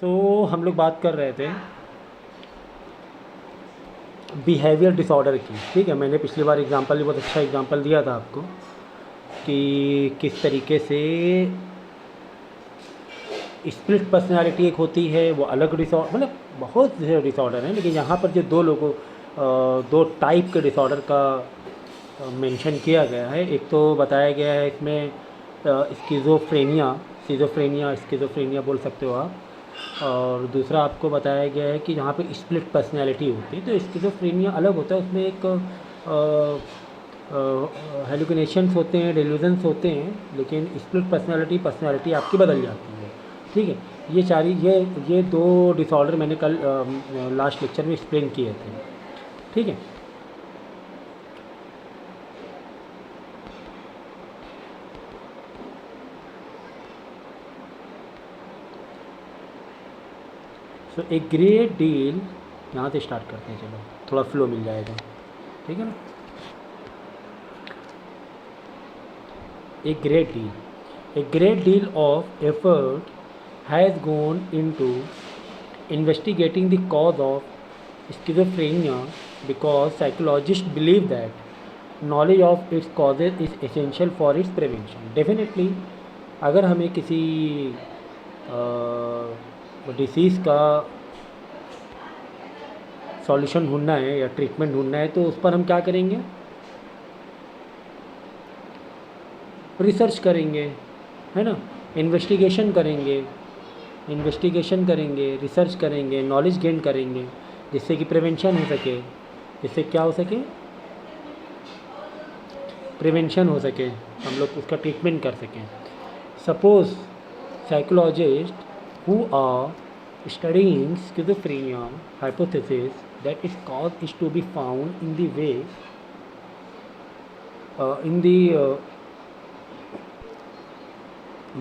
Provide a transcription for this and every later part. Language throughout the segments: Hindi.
हम लोग बात कर रहे थे बिहेवियर डिसऑर्डर की। ठीक है, मैंने पिछली बार एग्जांपल भी बहुत अच्छा एग्जांपल दिया था आपको कि किस तरीके से स्प्लिट पर्सनालिटी एक होती है, वो अलग डिसऑर्डर, मतलब बहुत से डिसऑर्डर हैं, लेकिन यहाँ पर जो दो टाइप के डिसऑर्डर का मेंशन किया गया है। एक तो बताया गया है इसमें स्किज़ोफ्रेनिया बोल सकते हो आप, और दूसरा आपको बताया गया है कि जहाँ पे स्प्लिट पर्सनैलिटी होती है। तो स्किज़ोफ्रेनिया अलग होता है, उसमें एक हेलुसिनेशंस होते हैं, डेल्यूजन्स होते हैं, लेकिन स्प्लिट पर्सनैलिटी आपकी बदल जाती है। ठीक है, ये दो डिसऑर्डर मैंने कल लास्ट लेक्चर में एक्सप्लेन किए थे। ठीक है, सो ए ग्रेट डील, यहाँ से स्टार्ट करते हैं, चलो थोड़ा फ्लो मिल जाएगा। ठीक है ना। A great deal of effort has gone into investigating the cause of schizophrenia because psychologists believe that knowledge of its causes is essential for its prevention. Definitely, अगर हमें किसी डिसीज़ का सॉल्यूशन ढूंढना है या ट्रीटमेंट ढूंढना है तो उस पर हम क्या करेंगे? रिसर्च करेंगे, है ना। इन्वेस्टिगेशन करेंगे, रिसर्च करेंगे, नॉलेज गेन करेंगे, जिससे कि प्रिवेंशन हो सके, जिससे क्या हो सके, प्रिवेंशन हो सके, हम लोग उसका ट्रीटमेंट कर सकें। Suppose psychologist who are studying schizophrenia hypothesis that its cause is to be found in the way in the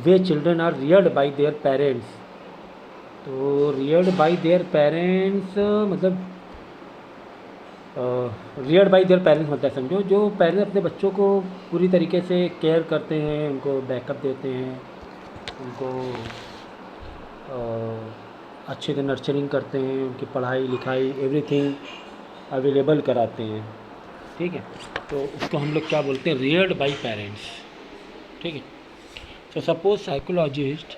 way children are reared by their parents। तो रियर्ड बाय देयर पेरेंट्स मतलब रियर्ड बाय देयर पेरेंट्स मतलब समझो, जो पेरेंट्स अपने बच्चों को पूरी तरीके से केयर करते हैं, उनको बैकअप देते हैं, उनको अच्छे से नर्चरिंग करते हैं, उनकी पढ़ाई लिखाई एवरीथिंग अवेलेबल कराते हैं। ठीक है, तो उसको हम लोग क्या बोलते हैं? Rudyard bye parents. ठीक है, तो suppose psychologist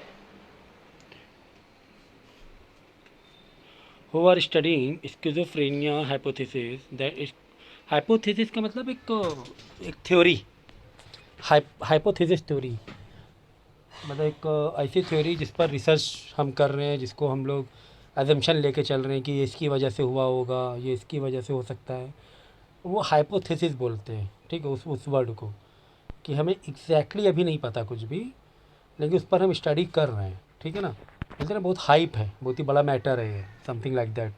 who are studying schizophrenia hypothesis that is, hypothesis का मतलब एक थ्योरी, हाइपोथेसिस थ्योरी मतलब एक ऐसी थ्योरी जिस पर रिसर्च हम कर रहे हैं, जिसको हम लोग एजम्पशन लेके चल रहे हैं कि ये इसकी वजह से हुआ होगा, ये इसकी वजह से हो सकता है, वो हाइपोथेसिस बोलते हैं। ठीक है, उस वर्ड को, कि हमें एग्जैक्टली अभी नहीं पता कुछ भी, लेकिन उस पर हम स्टडी कर रहे हैं। ठीक है ना, बोलते ना बहुत हाइप है, बहुत ही बड़ा मैटर है ये, समथिंग लाइक दैट,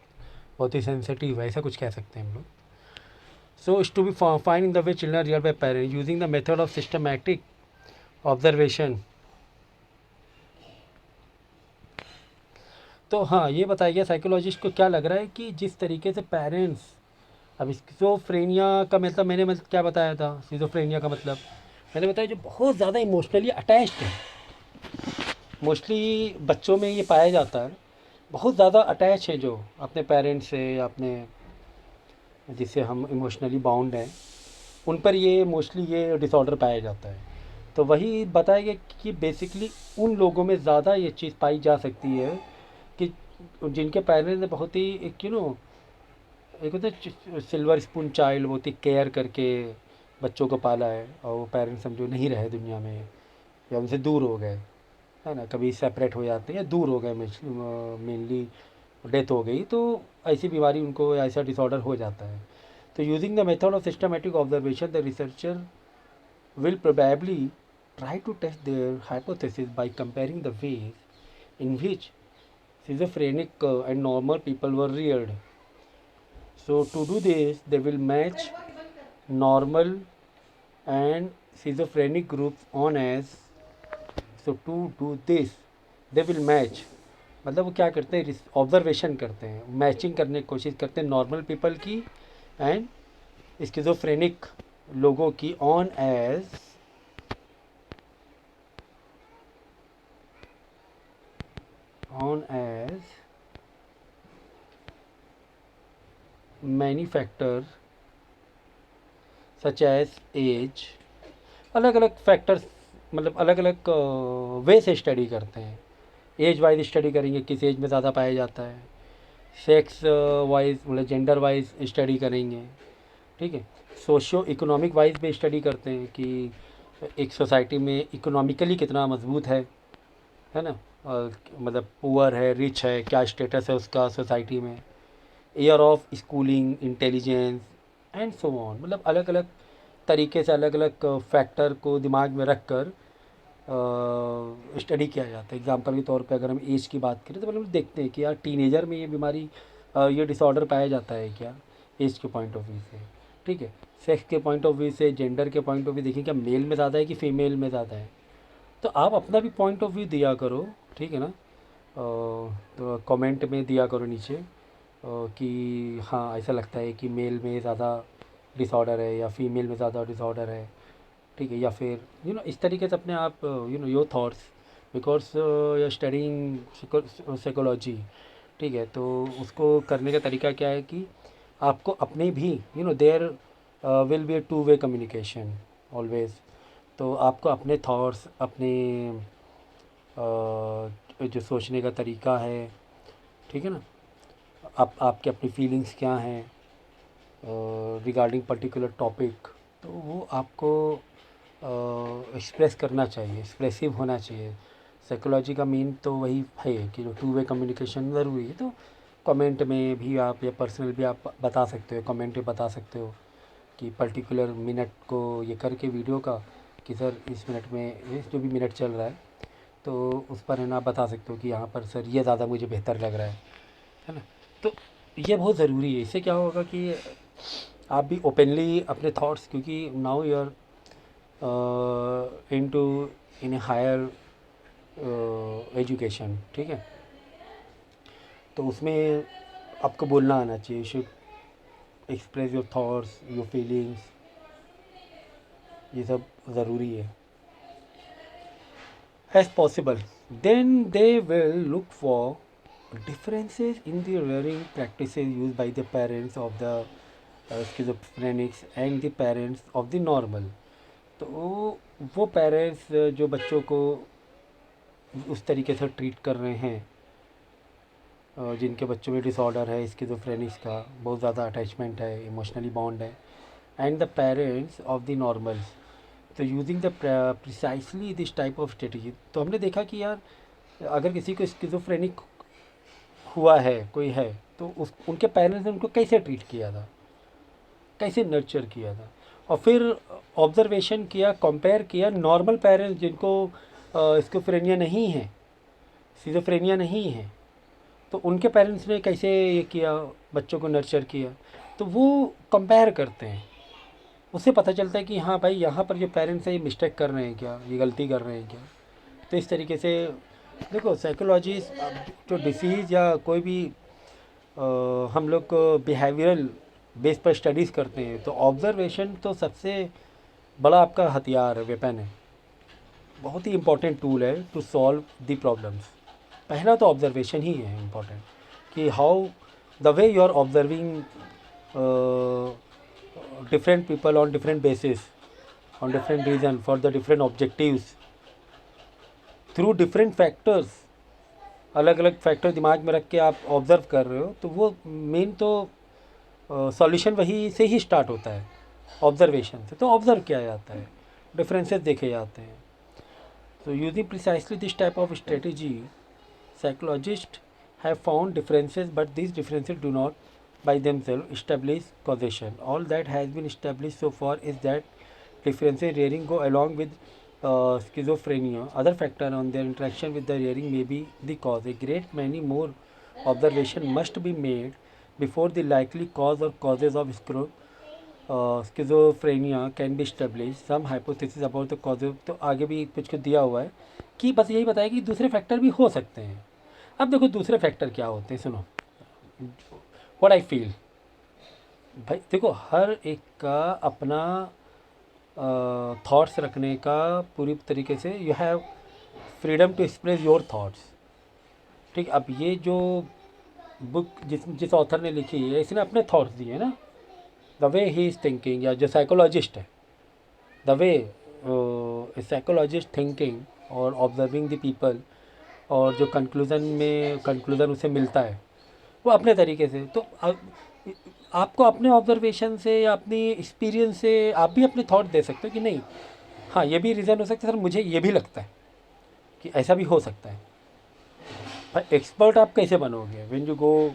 बहुत ही सेंसिटिव है, ऐसा कुछ कह सकते हैं हम लोग। So is to be find in the way children real by parent using the method of systematic observation. तो हाँ, ये बताया गया साइकोलॉजिस्ट को क्या लग रहा है कि जिस तरीके से पेरेंट्स, अब स्किज़ोफ्रेनिया का मतलब मैंने क्या बताया था? स्किज़ोफ्रेनिया का मतलब मैंने बताया जो बहुत ज़्यादा इमोशनली अटैच्ड है, मोस्टली बच्चों में ये पाया जाता है, बहुत ज़्यादा अटैच है जो अपने पेरेंट्स से या अपने जिससे हम इमोशनली बाउंड हैं, उन पर ये मोस्टली ये डिसऑर्डर पाया जाता है। तो वही बताया गया कि बेसिकली उन लोगों में ज़्यादा ये चीज़ पाई जा सकती है कि जिनके पेरेंट्स ने बहुत ही एक होता है सिल्वर स्पून चाइल्ड, बहुत ही केयर करके बच्चों को पाला है, और वो पेरेंट्स समझो नहीं रहे दुनिया में या उनसे दूर हो गए, है ना, कभी सेपरेट हो जाते हैं या दूर हो गए, मेनली डेथ हो गई, तो ऐसी बीमारी उनको, ऐसा डिसऑर्डर हो जाता है। तो using the method of systematic observation the researcher will probably try to test their hypothesis by comparing the ways in which schizophrenic and normal people were reared. So to do this, they will match normal and schizophrenic groups on as, so to do this they will match, मतलब वो क्या करते हैं? ऑब्जर्वेशन करते हैं, मैचिंग करने की कोशिश करते हैं नॉर्मल पीपल की एंड स्किज़ोफ्रेनिक लोगों की on on as many factors such as age, अलग अलग फैक्टर्स, मतलब अलग अलग वे से स्टडी करते हैं। एज वाइज स्टडी करेंगे, किस एज में ज़्यादा पाया जाता है, सेक्स वाइज मतलब जेंडर वाइज स्टडी करेंगे, ठीक है। सोशियो इकोनॉमिक वाइज भी स्टडी करते हैं कि एक सोसाइटी में इकोनॉमिकली कितना मजबूत है ना, मतलब पुअर है, रिच है, क्या स्टेटस है उसका सोसाइटी में, year of schooling, intelligence and so on. मतलब अलग अलग तरीके से अलग अलग फैक्टर को दिमाग में रख कर स्टडी किया जाता है। एग्जांपल के तौर पे अगर हम एज की बात करें तो मतलब देखते हैं कि यार टीनेजर में ये बीमारी, ये डिसऑर्डर पाया जाता है क्या, एज के पॉइंट ऑफ व्यू से, ठीक है। सेक्स के पॉइंट ऑफ व्यू से, जेंडर के पॉइंट ऑफ व्यू देखें क्या मेल में ज़्यादा है कि फीमेल में ज़्यादा है। तो आप अपना भी पॉइंट ऑफ व्यू दिया करो, ठीक है ना, तो कमेंट में दिया करो नीचे कि हाँ ऐसा लगता है कि मेल में ज़्यादा डिसऑर्डर है या फीमेल में ज़्यादा डिसऑर्डर है, ठीक है। या फिर इस तरीके से अपने आप your thoughts, because you studying psychology, ठीक है। तो उसको करने का तरीका क्या है कि आपको अपने भी there will be a two way communication always. तो आपको अपने थॉट्स, अपने जो सोचने का तरीका है, ठीक है ना, आपके अपनी फीलिंग्स क्या हैं रिगार्डिंग पर्टिकुलर टॉपिक, तो वो आपको एक्सप्रेस करना चाहिए, एक्सप्रेसिव होना चाहिए। साइकोलॉजी का मेन तो वही है कि जो टू वे कम्युनिकेशन ज़रूरी है। तो कमेंट में भी आप या पर्सनल भी आप बता सकते हो, कमेंट में बता सकते हो कि पर्टिकुलर मिनट को ये करके वीडियो का कि सर इस मिनट में ये जो भी मिनट चल रहा है तो उस पर है ना बता सकते हो कि यहाँ पर सर ये ज़्यादा मुझे बेहतर लग रहा है ना। तो ये बहुत ज़रूरी है। इससे क्या होगा कि आप भी ओपनली अपने थॉट्स, क्योंकि now you are into in a higher education, ठीक है। तो उसमें आपको बोलना आना चाहिए, should express your thoughts, your feelings, ये सब ज़रूरी है। As possible then they will look for differences in the rearing practices used by the parents of the schizophrenics and the parents of the normal। तो वो पेरेंट्स जो बच्चों को उस तरीके से ट्रीट कर रहे हैं जिनके बच्चों में डिसऑर्डर है, स्किज़ोफ्रेनिक्स का बहुत ज़्यादा अटैचमेंट है, इमोशनली बॉन्ड है, and the parents of the normals, तो using the precisely this type of strategy. तो हमने देखा कि यार अगर किसी को स्किज़ोफ्रेनिक हुआ है, कोई है, तो उस उनके पेरेंट्स ने उनको कैसे ट्रीट किया था, कैसे नर्चर किया था, और फिर ऑब्जर्वेशन किया, कंपेयर किया नॉर्मल पेरेंट्स जिनको स्किज़ोफ्रेनिया नहीं है, सिज़ोफ्रेनिया नहीं है, तो उनके पेरेंट्स ने कैसे ये किया, बच्चों को नर्चर किया। तो वो कंपेयर करते हैं, उससे पता चलता है कि हाँ भाई यहाँ पर जो पेरेंट्स हैं ये मिस्टेक कर रहे हैं क्या, ये गलती कर रहे हैं क्या। तो इस तरीके से देखो साइकोलॉजी जो डिसीज़ या कोई भी हम लोग बिहेवियरल बेस पर स्टडीज़ करते हैं, तो ऑब्जर्वेशन तो सबसे बड़ा आपका हथियार है, वेपन है, बहुत ही इम्पोर्टेंट टूल है टू सॉल्व द प्रॉब्लम्स। पहला तो ऑब्जर्वेशन ही है इम्पोर्टेंट, कि how the way you are observing different people on different basis, on different reason for the different objectives through different factors, अलग अलग फैक्टर दिमाग में रख के आप ऑब्ज़र्व कर रहे हो, तो वो मेन तो सॉल्यूशन वही से ही स्टार्ट होता है, ऑब्जर्वेशन से। तो ऑब्ज़र्व किया जाता है, डिफरेंसेस देखे जाते हैं। तो using precisely this type of strategy psychologist have found differences, but this differences do not by themselves establish causation. All that has been established so far is that differences in rearing go along with schizophrenia. Other factor on their interaction with the rearing may be the cause. A great many more observation must be made before the likely cause or causes of schizophrenia can be established. Some hypothesis about the causes, तो आगे भी कुछ कुछ दिया हुआ है कि बस यही बताया कि दूसरे फैक्टर भी हो सकते हैं। अब देखो दूसरे फैक्टर क्या होते हैं, सुनो व्हाट आई फील। भाई देखो हर एक का अपना थॉट्स रखने का पूरी तरीके से, you have freedom to express your thoughts, ठीक, अब ये जो बुक जिस जिस ऑथर ने लिखी है, इसने अपने थॉट्स दिए हैं ना, the way he is thinking, या जो साइकोलॉजिस्ट है, द वे साइकोलॉजिस्ट थिंकिंग और ऑब्जर्विंग द पीपल, और जो कंक्लूज़न उसे मिलता है वो अपने तरीके से। तो आपको अपने ऑब्जर्वेशन से या अपनी एक्सपीरियंस से आप भी अपने थॉट दे सकते हो कि नहीं, हाँ ये भी रीज़न हो सकता है सर, मुझे ये भी लगता है कि ऐसा भी हो सकता है। पर एक्सपर्ट आप कैसे बनोगे when you go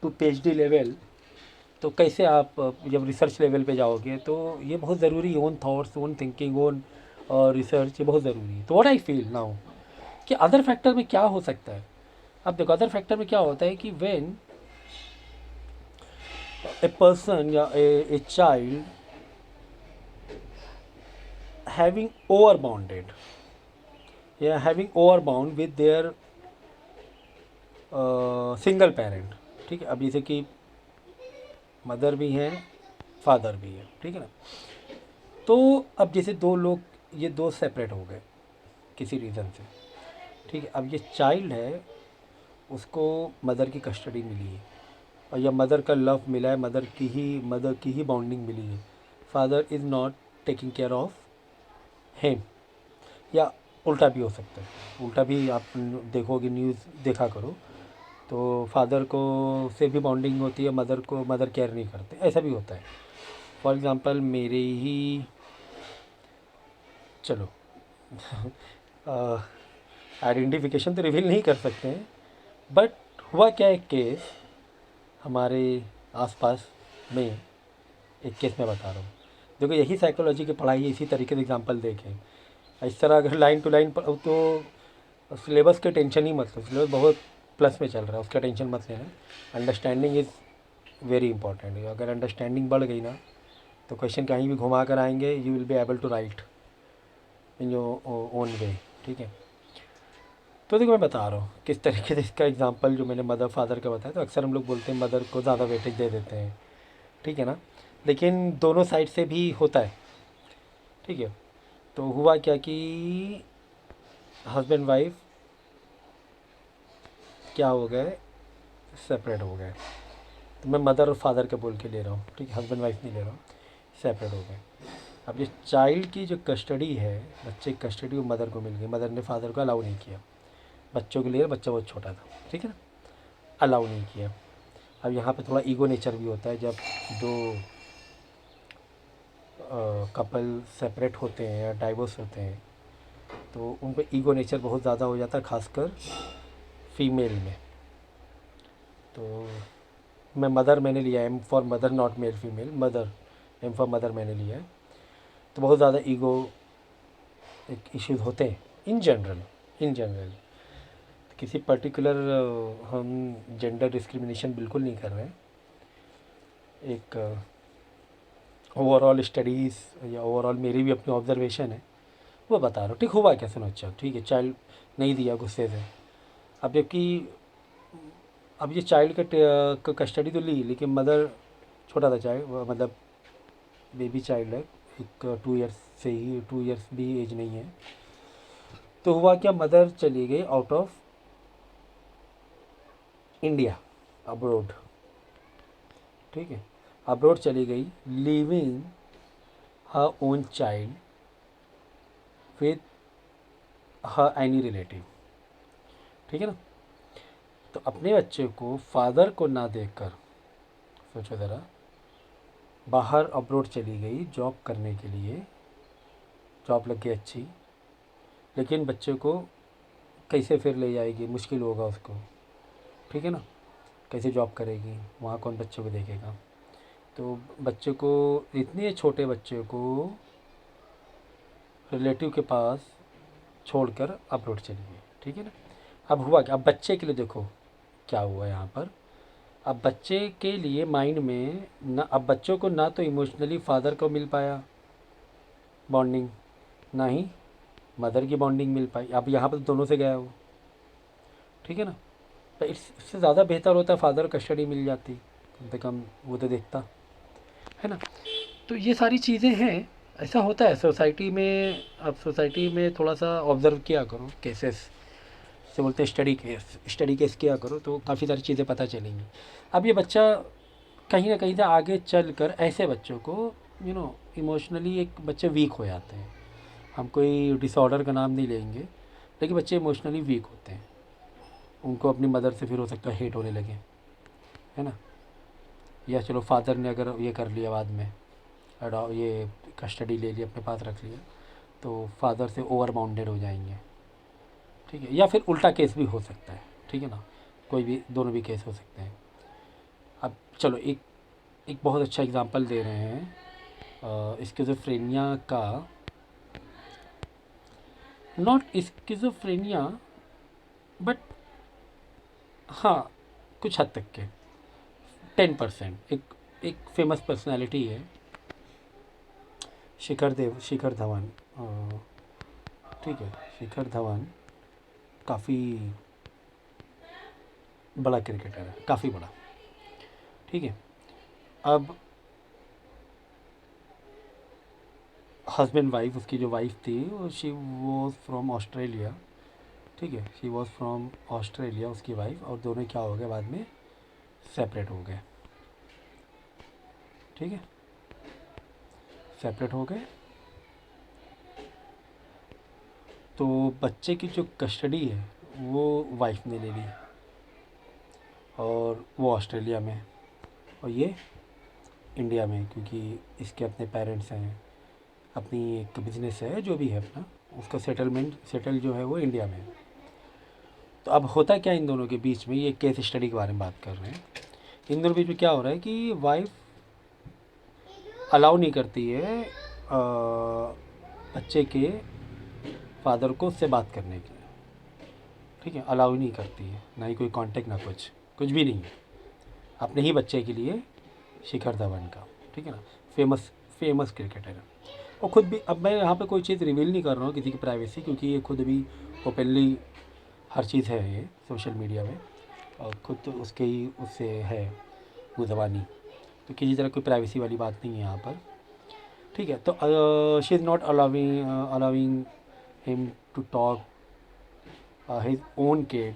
to PhD level? तो कैसे आप जब रिसर्च लेवल पे जाओगे, तो ये बहुत ज़रूरी है, own thoughts, own thinking, own research, ये बहुत ज़रूरी है। तो व्हाट आई फील नाउ कि अदर फैक्टर में क्या हो सकता है। अब देखो अदर फैक्टर में क्या होता है कि व्हेन ए पर्सन या a child having over bounded या having over bound with their single parent, ठीक है, अब जैसे कि मदर भी हैं, फादर भी है, ठीक है ना। तो अब जैसे दो लोग, ये दो सेपरेट हो गए किसी रीज़न से, ठीक है, अब ये चाइल्ड है, उसको मदर की कस्टडी मिली है, और या मदर का लव मिला है, मदर की ही बाउंडिंग मिली है। Father is not taking care of him, या उल्टा भी हो सकता है, उल्टा भी आप देखोगे, न्यूज़ देखा करो, तो फादर को से भी बॉन्डिंग होती है, मदर केयर नहीं करते, ऐसा भी होता है। फॉर एग्ज़ाम्पल मेरे ही, चलो आइडेंटिफिकेशन तो रिवील नहीं कर सकते हैं, बट हुआ क्या, एक केस हमारे आसपास में, एक केस मैं बता रहा हूँ। देखो यही साइकोलॉजी की पढ़ाई, इसी तरीके से एग्जांपल देखें, इस तरह अगर लाइन टू लाइन तो सिलेबस के टेंशन ही मत लो, सिलेबस बहुत प्लस में चल रहा है, उसका टेंशन मत लेना। Understanding is very important. अगर अंडरस्टैंडिंग बढ़ गई ना, तो क्वेश्चन कहीं भी घुमा कर आएंगे, you will be able to write in your own way, ठीक है। तो देखो मैं बता रहा हूँ किस तरीके से, इसका एग्जांपल जो मैंने मदर फादर का बताया, तो अक्सर हम लोग बोलते हैं मदर को ज़्यादा वेटेज दे देते हैं, ठीक है ना, लेकिन दोनों साइड से भी होता है, ठीक है। तो हुआ क्या कि हस्बैंड वाइफ क्या हो गए, सेपरेट हो गए। तो मैं मदर और फादर के बोल के ले रहा हूँ, ठीक है, हस्बैंड वाइफ नहीं ले रहा हूँ, सेपरेट हो गए। अब ये चाइल्ड की जो कस्टडी है, बच्चे की कस्टडी, वो मदर को मिल गई, मदर ने फादर को अलाउ नहीं किया बच्चों के लिए, बच्चा बहुत छोटा था, ठीक है ना, अलाउ नहीं किया। अब यहाँ पे थोड़ा ईगो नेचर भी होता है, जब दो कपल सेपरेट होते हैं या डाइवोर्स होते हैं, तो उन पर ईगो नेचर बहुत ज़्यादा हो जाता है, खासकर फीमेल में। तो मैंने लिया, M for mother, not male female, mother, M for mother मैंने लिया है। तो बहुत ज़्यादा ईगो एक इश्यूज़ होते हैं इन जनरल। किसी पर्टिकुलर हम जेंडर डिस्क्रिमिनेशन बिल्कुल नहीं कर रहे हैं, एक ओवरऑल स्टडीज़ या ओवरऑल मेरी भी अपनी ऑब्जर्वेशन है, वो बता रहा हूँ, ठीक। हुआ क्या, सुनो, अच्छा ठीक है, चाइल्ड नहीं दिया गुस्से से। अब जबकि अब ये चाइल्ड का कस्टडी तो ली, लेकिन मदर, छोटा था चाइल्ड, मतलब बेबी चाइल्ड है, एक 2 ईयर्स से ही, 2 ईयर्स भी एज नहीं है। तो हुआ क्या, मदर चली गई आउट ऑफ इंडिया, अब्रोड, ठीक है, अब्रोड चली गई, living her own child with her any relative, ठीक है ना। तो अपने बच्चे को फादर को ना देखकर, सोचो ज़रा, बाहर अब्रोड चली गई जॉब करने के लिए, जॉब लग गई अच्छी, लेकिन बच्चे को कैसे फिर ले जाएगी, मुश्किल होगा उसको, ठीक है ना, कैसे जॉब करेगी, वहाँ कौन बच्चे को देखेगा। तो बच्चे को, इतने छोटे बच्चे को रिलेटिव के पास छोड़कर अब्रोड चली गई, ठीक है ना। अब हुआ क्या, अब बच्चे के लिए देखो क्या हुआ यहाँ पर। अब बच्चे के लिए माइंड में ना, अब बच्चों को ना तो इमोशनली फादर को मिल पाया बॉन्डिंग, ना ही मदर की बॉन्डिंग मिल पाई। अब यहाँ पर दोनों से गया वो, ठीक है ना। तो इससे ज़्यादा बेहतर होता फादर कस्टडी मिल जाती, कम से कम वो तो देखता, है ना। तो ये सारी चीज़ें हैं, ऐसा होता है सोसाइटी में। अब सोसाइटी में थोड़ा सा ऑब्ज़र्व किया करो केसेस, से बोलते हैं स्टडी केस किया करो तो काफ़ी सारी चीज़ें पता चलेंगी। अब ये बच्चा कहीं ना कहीं से आगे चल कर ऐसे बच्चों को इमोशनली एक बच्चे वीक हो जाते हैं। हम कोई डिसऑर्डर का नाम नहीं लेंगे, लेकिन बच्चे इमोशनली वीक होते हैं। उनको अपनी मदर से फिर हो सकता है हेट होने लगे, है ना, या चलो फादर ने अगर ये कर लिया बाद में ये कस्टडी ले लिया, अपने पास रख लिया, तो फादर से ओवर बाउंडेड हो जाएंगे, ठीक है। या फिर उल्टा केस भी हो सकता है, ठीक है ना, कोई भी, दोनों भी केस हो सकते हैं। अब चलो एक बहुत अच्छा एग्जांपल दे रहे हैं स्किज़ोफ्रेनिया का, नॉट स्किज़ोफ्रेनिया बट हाँ कुछ हद तक के 10%। एक फेमस पर्सनालिटी है शिखर धवन, ठीक है। शिखर धवन काफ़ी बड़ा क्रिकेटर है, काफ़ी बड़ा, ठीक है। अब हस्बैंड वाइफ, उसकी जो वाइफ थी वो शी वॉज फ्रॉम ऑस्ट्रेलिया, ठीक है, शी वॉज फ्रॉम ऑस्ट्रेलिया उसकी वाइफ, और दोनों क्या हो गए बाद में सेपरेट हो गए, ठीक है, सेपरेट हो गए। तो बच्चे की जो कस्टडी है वो वाइफ ने ले ली, और वो ऑस्ट्रेलिया में और ये इंडिया में, क्योंकि इसके अपने पेरेंट्स हैं, अपनी एक बिज़नेस है जो भी है अपना, उसका सेटल जो है वो इंडिया में है। तो अब होता क्या इन दोनों के बीच में, ये केस स्टडी के बारे में बात कर रहे हैं, इन दोनों के बीच में क्या हो रहा है कि वाइफ अलाउ नहीं करती है बच्चे के फादर को उससे बात करने के लिए, ठीक है, अलाउ नहीं करती है, ना ही कोई कांटेक्ट, ना कुछ भी नहीं है अपने ही बच्चे के लिए। शिखर धवन का, ठीक है ना, फेमस क्रिकेटर है। और ख़ुद भी, अब मैं यहाँ पे कोई चीज़ रिवील नहीं कर रहा हूँ किसी की प्राइवेसी, क्योंकि ये खुद भी ओपनली हर चीज़ है ये सोशल मीडिया में, और खुद तो उससे है मुज़बानी, तो किसी तरह कोई प्राइवेसी वाली बात नहीं है यहाँ पर, ठीक है। तो she is not allowing him to talk his own kid,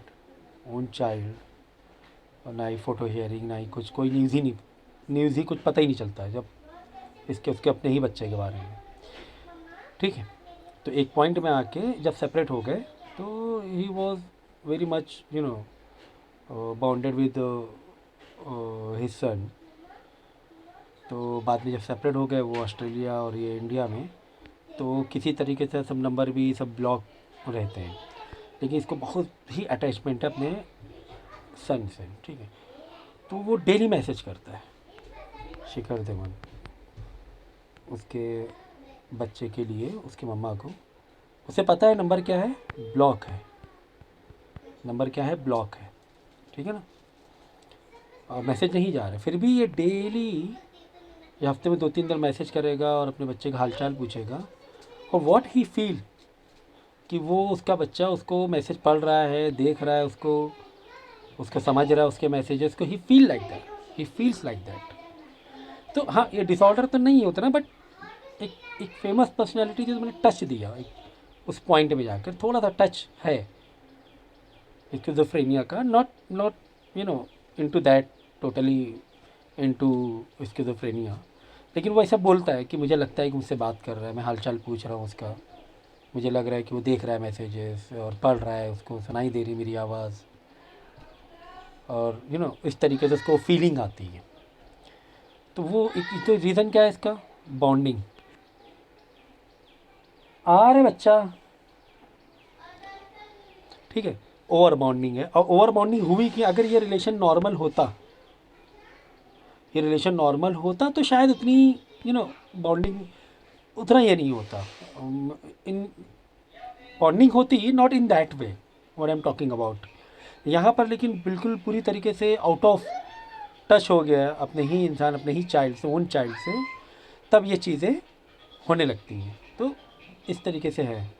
own child, और ना ही फ़ोटो हेयरिंग, ना ही कुछ, कोई न्यूज़ ही कुछ पता ही नहीं चलता है जब उसके अपने ही बच्चे के बारे में, ठीक है। तो एक पॉइंट में आके जब सेपरेट हो गए तो he was very much bounded with his son. तो बाद में जब सेपरेट हो गए वो ऑस्ट्रेलिया और ये इंडिया में, तो किसी तरीके से सब नंबर भी सब ब्लॉक रहते हैं, लेकिन इसको बहुत ही अटैचमेंट है अपने सन से, ठीक है। तो वो डेली मैसेज करता है शिखर धवन उसके बच्चे के लिए, उसकी मम्मा को, उसे पता है नंबर क्या है, ब्लॉक है, नंबर क्या है, ब्लॉक है, ठीक है ना, और मैसेज नहीं जा रहा, फिर भी ये डेली, ये हफ्ते में 2-3 दिन मैसेज करेगा और अपने बच्चे का हालचाल पूछेगा। और व्हाट ही फील कि वो उसका बच्चा उसको मैसेज पढ़ रहा है, देख रहा है उसको समझ रहा है उसके मैसेजेस को, ही फील्स लाइक दैट। तो हाँ, ये डिसऑर्डर तो नहीं होता ना, बट एक फेमस पर्सनैलिटी जो मैंने टच दिया उस पॉइंट में जाकर, थोड़ा सा टच है स्किज़ोफ्रेनिया का, not into that totally into schizophrenia, लेकिन वो ऐसा बोलता है कि मुझे लगता है कि मुझसे बात कर रहा है, मैं हालचाल पूछ रहा हूँ उसका, मुझे लग रहा है कि वो देख रहा है मैसेजेस और पढ़ रहा है, उसको सुनाई दे रही मेरी आवाज़, और इस तरीके से उसको फीलिंग आती है। तो वो एक तो रीज़न क्या है इसका, बॉन्डिंग। आ रहे बच्चा, ठीक है, ओवर बॉन्डिंग है। और ओवर बॉन्डिंग हुई कि अगर ये रिलेशन नॉर्मल होता तो शायद उतनी बॉन्डिंग उतना ये नहीं होता, इन बॉन्डिंग होती, not in that way what I am talking about यहाँ पर, लेकिन बिल्कुल पूरी तरीके से आउट ऑफ टच हो गया अपने ही इंसान, अपने ही चाइल्ड से, ओन चाइल्ड से, तब ये चीज़ें होने लगती हैं। तो इस तरीके से है।